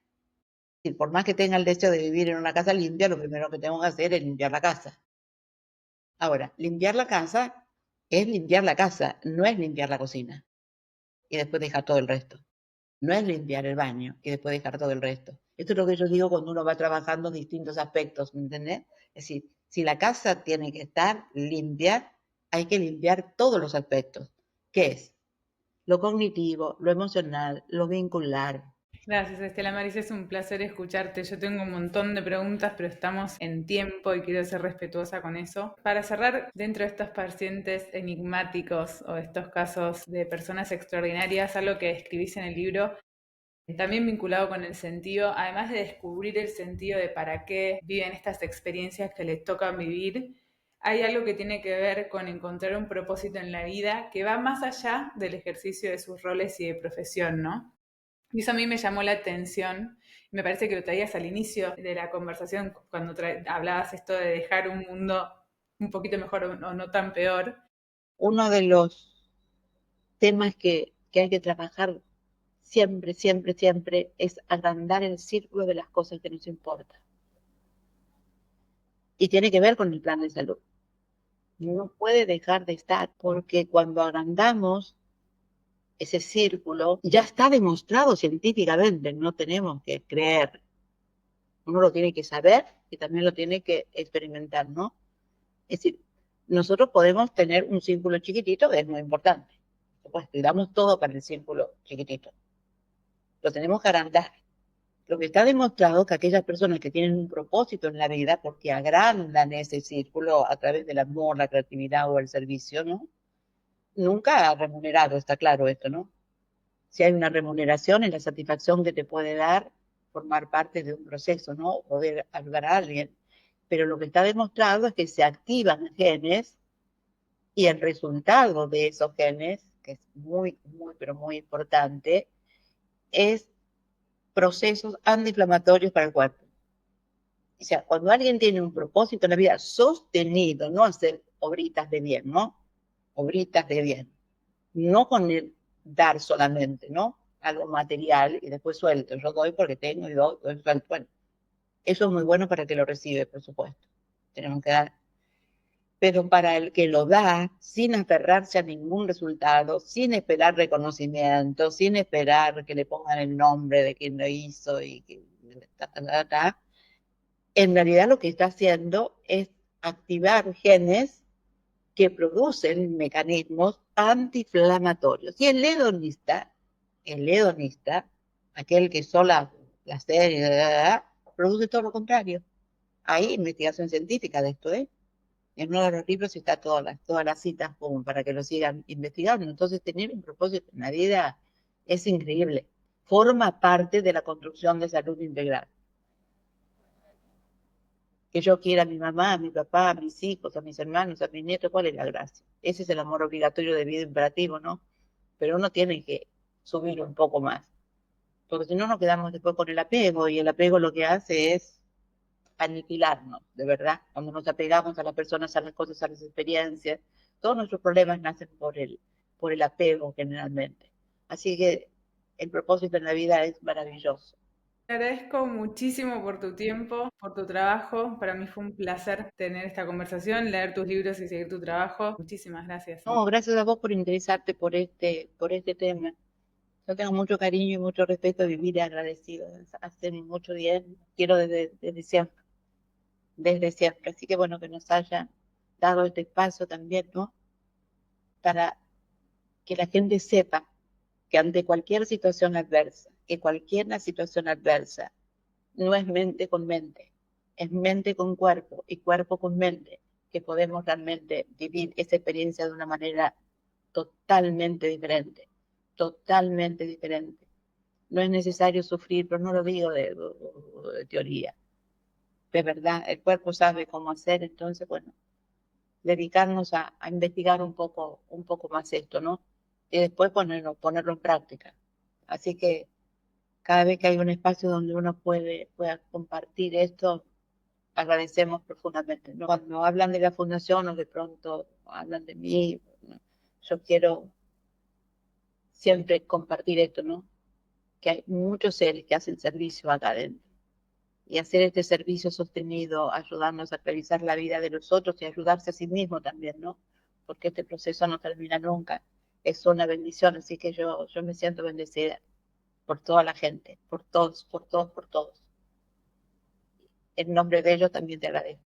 y por más que tenga el deseo de vivir en una casa limpia, lo primero que tengo que hacer es limpiar la casa. Ahora, limpiar la casa es limpiar la casa, no es limpiar la cocina. Y después dejar todo el resto. no es limpiar el baño y después dejar todo el resto. Esto es lo que yo digo cuando uno va trabajando distintos aspectos, ¿me entendés? Es decir, si la casa tiene que estar limpia, hay que limpiar todos los aspectos. ¿Qué es? Lo cognitivo, lo emocional, lo vincular. Gracias, Estela Maris, es un placer escucharte. Yo tengo un montón de preguntas, pero estamos en tiempo y quiero ser respetuosa con eso. Para cerrar, dentro de estos pacientes enigmáticos o estos casos de personas extraordinarias, algo que escribís en el libro, también vinculado con el sentido, además de descubrir el sentido de para qué viven estas experiencias que les tocan vivir, hay algo que tiene que ver con encontrar un propósito en la vida que va más allá del ejercicio de sus roles y de profesión, ¿no? Y eso a mí me llamó la atención. Me parece que lo traías al inicio de la conversación cuando hablabas esto de dejar un mundo un poquito mejor o no tan peor. Uno de los temas que hay que trabajar siempre, siempre, siempre es agrandar el círculo de las cosas que nos importan. Y tiene que ver con el plan de salud. No puede dejar de estar, porque cuando agrandamos ese círculo, ya está demostrado científicamente, no tenemos que creer. Uno lo tiene que saber y también lo tiene que experimentar, ¿no? Es decir, nosotros podemos tener un círculo chiquitito, que es muy importante. Pues cuidamos todo para el círculo chiquitito. Lo tenemos que agrandar. Lo que está demostrado es que aquellas personas que tienen un propósito en la vida, porque agrandan ese círculo a través del amor, la creatividad o el servicio, ¿no? Nunca ha remunerado, está claro esto, ¿no? Si hay una remuneración, es la satisfacción que te puede dar formar parte de un proceso, ¿no? Poder ayudar a alguien. Pero lo que está demostrado es que se activan genes y el resultado de esos genes, que es muy, muy, pero muy importante, es procesos antiinflamatorios para el cuerpo. O sea, cuando alguien tiene un propósito en la vida sostenido, no hacer obritas de bien, ¿no? Obritas de bien. No con el dar solamente, ¿no? Algo material y después suelto. Yo doy porque tengo y doy, suelto. Bueno, eso es muy bueno para el que lo recibe, por supuesto. Tenemos que dar. Pero para el que lo da, sin aferrarse a ningún resultado, sin esperar reconocimiento, sin esperar que le pongan el nombre de quien lo hizo y que en realidad lo que está haciendo es activar genes que producen mecanismos antiinflamatorios. Y el hedonista, aquel que sola la serie, produce todo lo contrario. Hay investigación científica de esto, ¿eh? En uno de los libros está todas las citas como para que lo sigan investigando. Entonces, tener un propósito en la vida es increíble. Forma parte de la construcción de salud integral. Que yo quiera a mi mamá, a mi papá, a mis hijos, a mis hermanos, a mis nietos, ¿cuál es la gracia? Ese es el amor obligatorio de vida imperativo, ¿no? Pero uno tiene que subir un poco más, porque si no nos quedamos después con el apego, y el apego lo que hace es aniquilarnos, de verdad. Cuando nos apegamos a las personas, a las cosas, a las experiencias, todos nuestros problemas nacen por el apego generalmente. Así que el propósito en la vida es maravilloso. Te agradezco muchísimo por tu tiempo, por tu trabajo. Para mí fue un placer tener esta conversación, leer tus libros y seguir tu trabajo. Muchísimas gracias. No, gracias a vos por interesarte por este tema. Yo tengo mucho cariño y mucho respeto a vivir agradecido. Hace mucho bien, quiero desde siempre. Así que bueno, que nos haya dado este espacio también, ¿no? Para que la gente sepa que ante cualquier situación adversa, que cualquier situación adversa, no es mente con mente, es mente con cuerpo y cuerpo con mente, que podemos realmente vivir esa experiencia de una manera totalmente diferente, totalmente diferente. No es necesario sufrir, pero no lo digo de teoría. De verdad, el cuerpo sabe cómo hacer, entonces, bueno, dedicarnos a investigar un poco más esto, ¿no? Y después ponerlo en práctica. Así que cada vez que hay un espacio donde uno pueda compartir esto, agradecemos profundamente, ¿no? Cuando hablan de la fundación o de pronto hablan de mí, ¿no? Yo quiero siempre compartir esto, ¿no? Que hay muchos seres que hacen servicio acá adentro. Y hacer este servicio sostenido, ayudarnos a realizar la vida de los otros y ayudarse a sí mismo también, ¿no? Porque este proceso no termina nunca. Es una bendición, así que yo me siento bendecida por toda la gente, por todos, por todos, por todos. En nombre de ellos también te agradezco.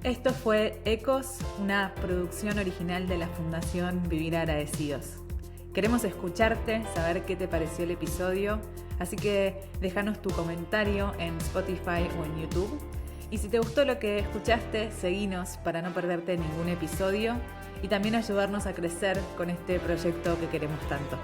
Esto fue Ecos, una producción original de la Fundación Vivir Agradecidos. Queremos escucharte, saber qué te pareció el episodio, así que déjanos tu comentario en Spotify o en YouTube. Y si te gustó lo que escuchaste, seguinos para no perderte ningún episodio y también ayudarnos a crecer con este proyecto que queremos tanto.